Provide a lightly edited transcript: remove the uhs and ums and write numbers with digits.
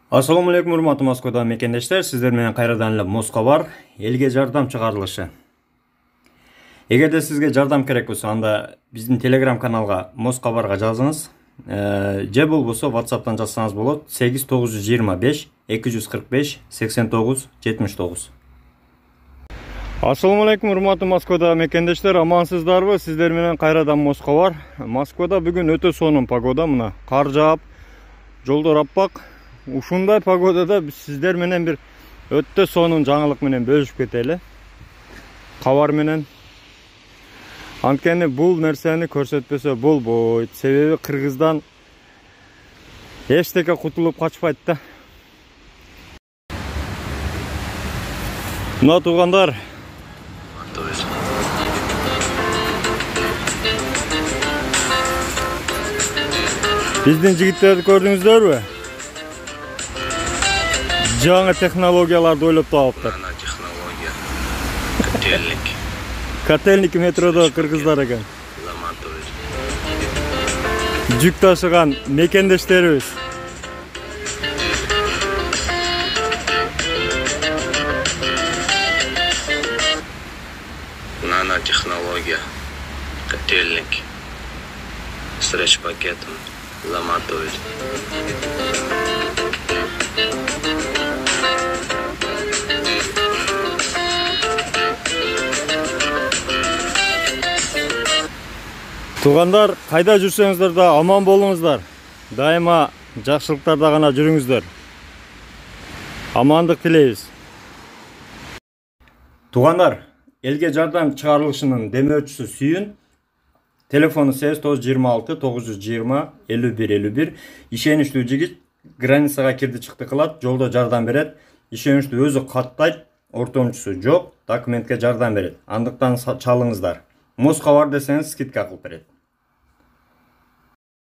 Assalamu алейкум, урматтуу Москвада мекендештер. Сиздер менен кайрадан эле Москва бар. Элге жардам чыгарылышы. Эгерде сизге жардам керек болсо, анда биздин Telegram каналга Москва барга жазыңыз. Же болбосо WhatsApp'тан жазсаңыз болот. 8925 245 89 79. Assalamu алейкум, урматтуу Москвада мекендештер. Амансыздарбы? Сиздер менен кайрадан Москва бар. Москвада бүгүн өтө сонун погода. Мына кар жаап, жолдор аппак. Ушундай погодада сиздер менен бир өтө сонун жаңылык менен бөлүшүп кетели. Кабар менен. Анткени бул нерсени көрсөтпөсө болбойт. Себеби Кыргыздан эчтеке кутулуп качпайт да. Мына туугандар, биздин жигиттерди көрдүңүздөрбү? Жаңы технологияларды ойлоп таапты. Технология. Котельник. Котельник метрода кыргыздар экен. Жүк ташыган мекендештерибиз. Нанотехнология. Котельник. С речь-пакетом. Заматывает. Тугандар, кайда жүрсөңүздөр да аман болуңуздар. Дайыма жакшылыктарда гана жүрүңүздөр. Амандык тилейбиз. Тугандар, элге жардам чыгарылышынын демөөрчүсү Сүйүн. Телефону 8926 920 5151. Ишеничтүү жигит, границага кирди чыкты кылат, жолдо жардам берет. Ишеничтүү өзү каттайт, ортомчусу жок, документке жардам берет. Андыктан чалыңыздар. Москва бар десеңиз скидка кылып берет.